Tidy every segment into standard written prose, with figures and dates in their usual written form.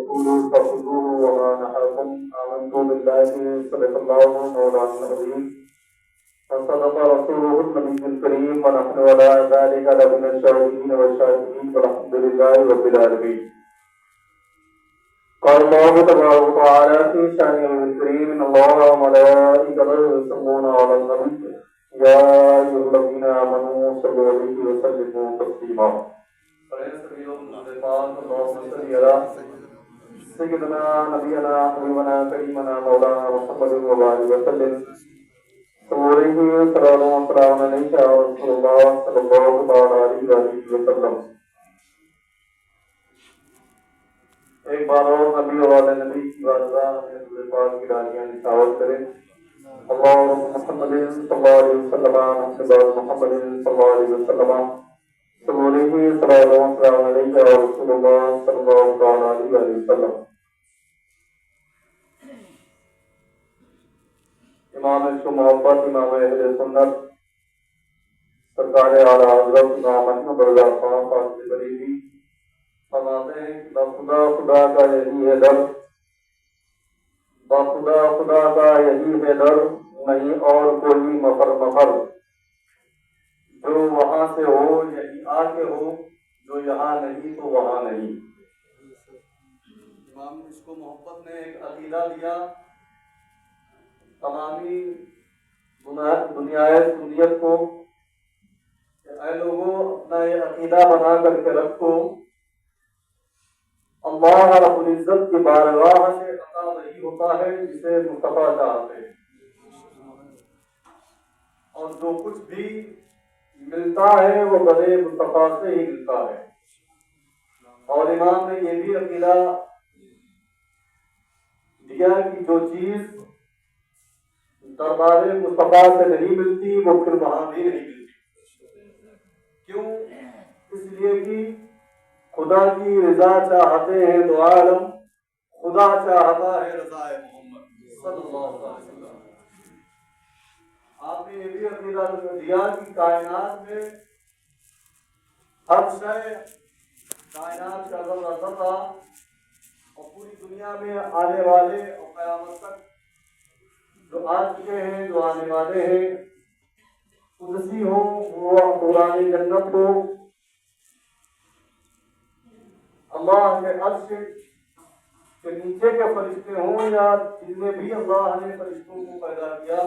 ورسوله فخذوه وما نهاكم آمنت بالله صدق الله مولانا العظيم وصدق رسوله النبي الكريم ونحن على ذلك لمن الشاهدين والشاكرين والحمد لله رب العالمين. قال الله تبارك وتعالى في شأنه الكريم إن الله وملائكته يصلون على النبي يا أيها الذين آمنوا صلوا عليه وسلموا تسليما. سيدنا نبينا حبيبنا كريمنا مولانا محمد وعلى وسلم سورہ سلام و سلام علیہ رسول اللہ صلی اللہ علیہ وسلم. ایک بار اور نبی والے نبی کی بارگاہ میں حضور پاک کی ڈالیاں نثار کریں. اللہم محمد صلی اللہ علیہ وسلم محمد صلی اللہ علیہ وسلم سورہ سلام و سلام علیہ رسول اللہ صلی اللہ علیہ وسلم. امام عشق و محبت امام اہل سنت سرکار اعلیٰ حضرت امام احمد رضا خان فاضل بریلوی فرماتے ہیں کہ بخدا خدا کا یہی ہے در، بخدا خدا کا یہی ہے در، نہیں اور کوئی مفر مفر، جو وہاں سے ہو یہی آ کے ہو، جو یہاں نہیں تو وہاں نہیں. امام عشق و محبت نے ایک عقیدہ دیا تمامی دنیائے سنیت کو کہ اے لوگوں اپنا یہ عقیدہ بنا کر کے رکھو، اللہ رب العزت کی بارگاہ سے عطا وہی ہوتا ہے جسے مصطفیٰ چاہتے ہیں، اور جو کچھ بھی ملتا ہے وہ بڑے مصطفیٰ سے ہی ملتا ہے. اور امام نے یہ بھی عقیدہ دیا کہ جو چیز دربار مصطفیٰ سے نہیں ملتی وہ پھر وہاں بھی نہیں ملتی. کیوں؟ اس لیے کہ خدا کی رضا چاہتے ہیں دو عالم، خدا چاہتا ہے رضا محمد صلی اللہ علیہ وسلم. آپ نے یہ بھی عقیدہ دیا کہ کائنات میں ہر شے، کائنات کا ذرہ ذرہ اور پوری دنیا میں آنے والے اور قیامت تک جو آ چکے ہیں، جو آنے والے ہیں، قدسی ہو، وہ دوران جنت ہو، اللہ کے عرش کے نیچے کے فرشتے ہوں یا جن میں بھی اللہ نے فرشتوں کو پیدا کیا،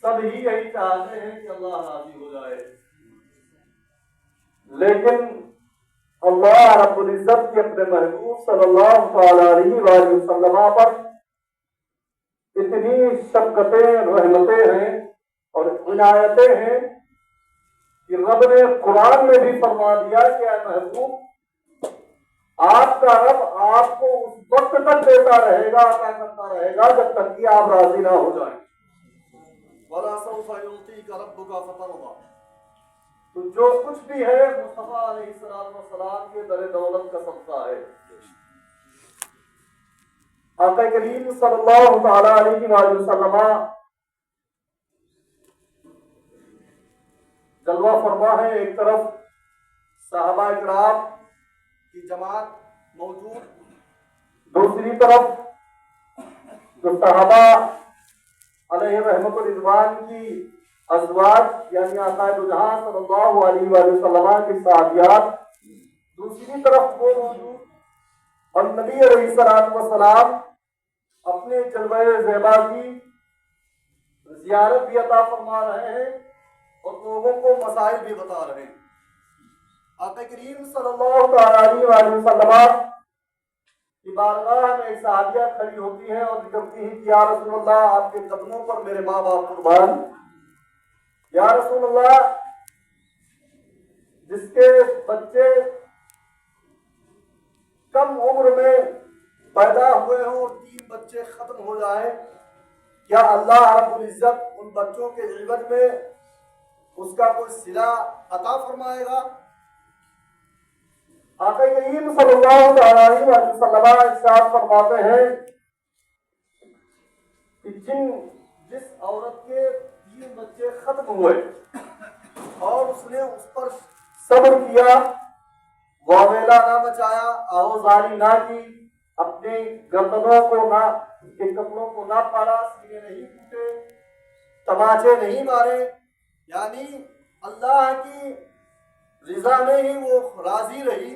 سب ہی یہی چاہتے ہیں کہ اللہ راضی ہو جائے. لیکن اللہ رب العزت کے اپنے محبوب صلی اللہ علیہ وآلہ وسلم پر اتنی شفقتیں، رحمتیں ہیں اور عنایتیں ہیں کہ رب نے قرآن میں بھی فرما دیا کہ اے محبوب، آپ کا رب آپ کو اس وقت تک دیتا رہے گا، عطا کرتا رہے گا جب تک کہ آپ راضی نہ ہو جائیں. وَلَا سَوْفَ يُعْطِيكَ رَبُّكَ فَتَرْضَىٰ. تو جو کچھ بھی ہے مصطفیٰ علیہ السلام کے در دولت کا صدقہ ہے. آقا کریم صلی اللہ تعالی علیہ وآلہ وسلم جلوہ فرما ہے. ایک طرف صحابہ اکرام کی جماعت موجود، دوسری طرف جو صحابہ علیہ رحمت و رضوان کی ازواج یعنی آقا دو جہاں صلی اللہ علیہ وآلہ وسلم کی صحابیات، دوسری طرف وہ موجود، اور نبی علیہ السلام اپنے جلوہ زیبا کی زیارت بھی عطا فرما رہے ہیں اور لوگوں کو مسائل بھی بتا رہے ہیں. آقا کریم صلی اللہ علیہ وآلہ وسلم کی بارگاہ میں ایک صحابیہ کھڑی ہوتی ہے اور کہتی ہے کہ یا رسول اللہ، آپ کے قدموں پر میرے ماں باپ قربان. یا رسول اللہ، جس کے بچے کم عمر میں پیدا ہوئے ہوں اور 3 بچے ختم ہو جائیں، کیا اللہ رب العزت ان بچوں کے عوض میں اس کا کوئی صلہ عطا فرمائے گا؟ آقا کریم صلی اللہ علیہ وسلم ارشاد فرماتے ہیں کہ جس عورت کے 3 بچے ختم ہوئے اور اس نے اس پر صبر کیا، واویلا نہ مچایا، آہوزاری نہ کی، اپنی گردنوں کو نہ کے کپڑوں کو نہ پھاڑا، سینے نہیں ٹوٹے، تماچے نہیں مارے، یعنی اللہ کی رضا میں ہی وہ راضی رہی۔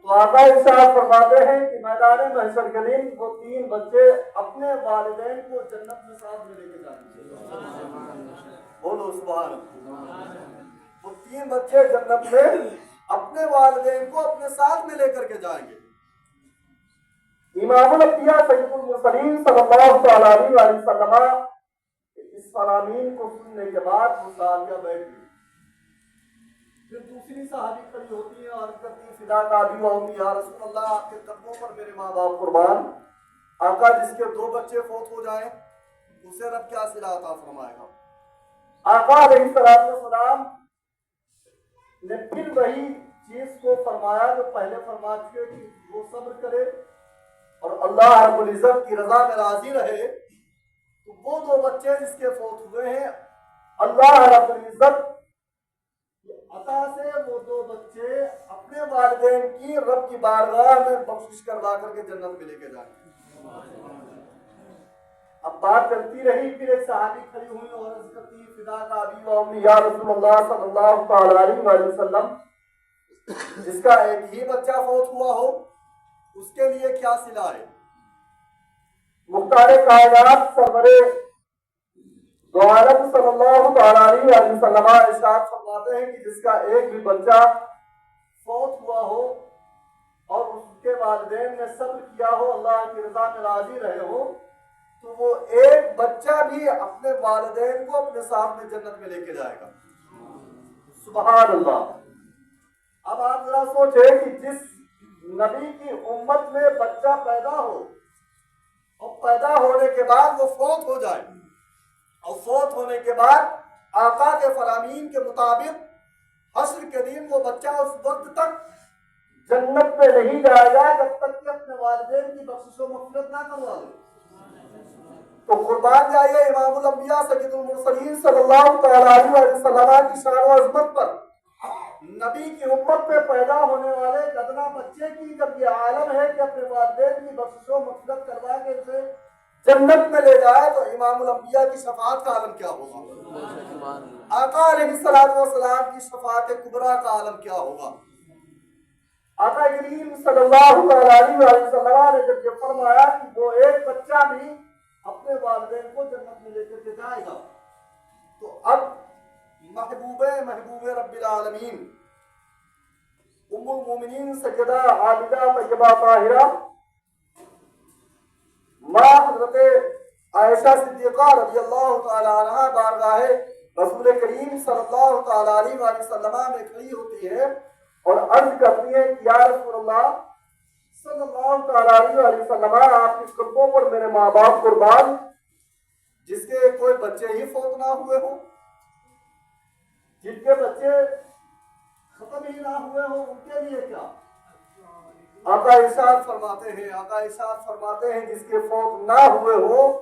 تو آقا ارشاد فرماتے ہیں کہ میدان محشر کے دن وہ 3 بچے اپنے والدین کو جنت میں ساتھ میں لے کے جائیں گے۔ بولو سبحان اللہ۔ وہ 3 بچے جنت میں اپنے والدین کو اپنے ساتھ میں لے کر کے جائیں گے۔ امام الانبیاء سید المرسلین صلی اللہ علیہ وسلم اس فرامین کو سننے کے بعد وہ صحابیہ بیٹھ گئی۔ پھر دوسری صحابی کھڑی ہوتی ہے اور کہتی ہے فدا کا ابی و امی یا رسول اللہ، آپ کے قدموں پر میرے ماں باپ قربان۔ آقا جس کے 2 بچے فوت ہو جائیں اسے رب کیا صلہ عطا فرمائے گا؟ آقا علیہ السلام نے پھر وہی چیز کو فرمایا جو پہلے فرما چکے کہ وہ صبر کرے اور اللہ رب العزت کی رضا میں راضی رہے۔ تو وہ 2 بچے جس کے فوت ہوئے ہیں، اللہ رب العزت عطا سے وہ 2 بچے اپنے والدین کی رب کی بارگاہ میں بخشش کروا کر کے جنت میں لے کے جائیں گے۔ اب بات چلتی رہی، پھر ایک صحابی کھڑی ہوئی اور عرض کرتی فدا کا ابی و امی یا رسول اللہ صلی اللہ علیہ وسلم، جس کا ایک ہی بچہ فوت ہوا ہو اس کے لیے کیا صلہ ہے؟ مختار کائنات سرور دو عالم صلی اللہ علیہ وسلم ارشاد فرماتے ہیں کہ جس کا ایک بھی بچہ فوت ہوا ہو اور اس کے والدین نے صبر کیا ہو، اللہ کی رضا میں راضی رہے ہو، تو وہ ایک بچہ بھی اپنے والدین کو اپنے ساتھ میں جنت میں لے کے جائے گا۔ سبحان اللہ۔ اب آپ ذرا سوچیں کہ جس نبی کی امت میں بچہ پیدا ہو اور پیدا ہونے کے بعد وہ فوت ہو جائے، اور فوت ہونے کے بعد آقا کے فرامین کے مطابق حشر کے دن وہ بچہ اس وقت تک جنت میں نہیں جائے گا جب تک کہ اپنے والدین کی بخشش و مغفرت نہ کروا دے۔ تو قربان جائیے امام الانبیاء سید المرسلین صلی اللہ علیہ وسلم کی شان و عظمت پر، نبی کی امت میں پیدا ہونے والے ادنا بچے کی جب یہ عالم ہے کہ اپنے والدین کی بخشش و مغفرت کروا کے اسے جنت میں لے جائے، تو امام الانبیاء کی شفاعت کا عالم کیا ہوگا؟ آقا علیہ السلام کی شفاعت کبریٰ کا عالم کیا ہوگا؟ آقا کریم صلی اللہ علیہ وسلم نے جب یہ فرمایا کہ وہ ایک بچہ بھی اپنے والدین کو جنت میں لے کر کے جائے گا، تو اب محبوب رب العالمین ام المومنین سیدہ عابدہ طیبہ طاہرہ ماں حضرت عائشہ صدیقہ رضی اللہ تعالی عنہ بارگاہ رسول کریم صلی اللہ تعالی علیہ وسلم میں کھڑی ہوتی ہے اور عرض کرتی ہے کہ یا رسول اللہ صلی اللہ تعالی علیہ وسلم، آپ کے قدموں پر میرے ماں باپ قربان، جس کے کوئی بچے ہی فوت نہ ہوئے ہوں، جن کے بچے ختم ہی نہ ہوئے ہوں، ان کے لیے کیا؟ آقا ارشاد فرماتے ہیں جس کے فوت نہ ہوئے ہوں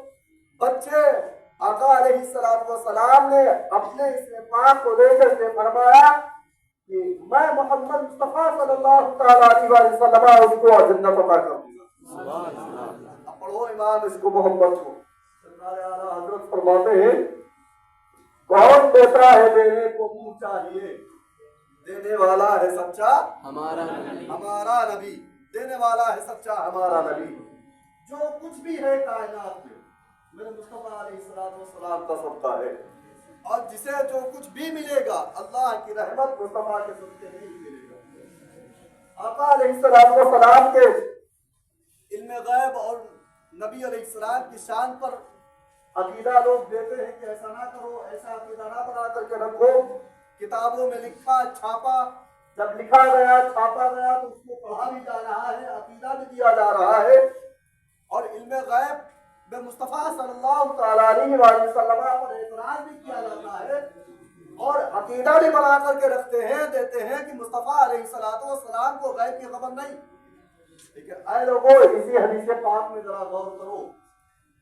بچے، آقا علیہ السلام نے اپنے اس پاک کو لے کر کے فرمایا کہ میں محمد مصطفیٰ صلی اللہ تعالی علیہ وسلم اس کو جنت عطا کر دوں گا۔ اب پڑھو ایمان اس کو محبت کو۔ سرکار اعلیٰ حضرت فرماتے ہیں کون دیتا ہے دینے کو منہ چاہیے، دینے والا ہے سچا ہمارا نبی، دینے والا ہے سچا ہمارا نبی۔ جو کچھ بھی ہے کائنات میں میرے مصطفیٰ علیہ السلام کا صدقہ ہے، اور جسے جو کچھ بھی ملے گا اللہ کی رحمت مصطفیٰ کے صدقے نہیں ملے گا۔ آقا علیہ السلام کے علم غیب اور نبی علیہ السلام کی شان پر عقیدہ لوگ دیتے ہیں کہ ایسا نہ کرو، ایسا عقیدہ نہ بنا کر کے رکھو، کتابوں میں لکھا چھاپا، جب لکھا گیا چھاپا گیا تو اس کو پڑھا بھی جا رہا ہے، عقیدہ بھی دیا جا رہا ہے، اور علم غیب میں مصطفیٰ صلی اللہ تعالی علیہ وسلم پر اعتراض بھی کیا جاتا ہے، اور عقیدہ بھی بنا کر کے رکھتے ہیں، دیتے ہیں کہ مصطفیٰ علیہ السلام کو غیب کی خبر نہیں۔ لیکن اے لوگوں اسی حدیث پاک میں ذرا غور کرو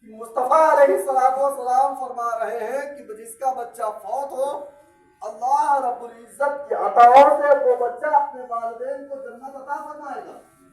کہ مصطفیٰ علیہ السلام فرما رہے ہیں کہ جس کا بچہ فوت ہو اللہ رب العزت کی عطاؤں سے وہ بچہ اپنے والدین کو جنت عطا فرمائے گا۔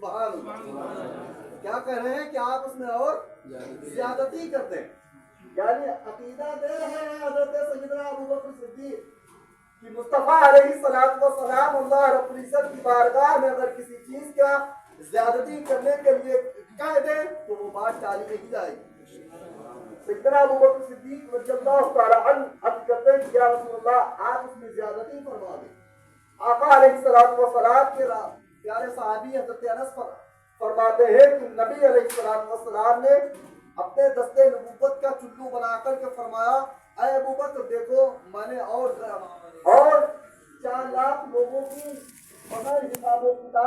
سبحان اللہ. کیا کہہ رہے ہیں کہ آپ اس میں اور زیادتی کرتے ہیں. یعنی عقیدہ دے رہے ہیں حضرت سیدنا ابوبکر صدیق کہ مصطفیٰ علیہ السلام اللہ رب العزت کی بارگاہ میں اگر کسی چیز کا زیادتی کرنے کے لیے کہہ دیں تو وہ بات ٹالی نہیں جائے گی. سیدنا ابوبکر صدیق رضی اللہ تعالیٰ عنہ عرض کرتے ہیں کہ یا رسول اللہ آپ اس میں زیادتی فرما دیں. آقا علیہ السلام کے پیارے صحابی حضرت انس فرماتے ہیں کہ نبی علیہ السلام نے اپنے دستے نبوت کا چلو بنا کر کے فرمایا اے ابوبکر دیکھو میں نے اور 4 لاکھ لوگوں کی بغیر حساب و کتاب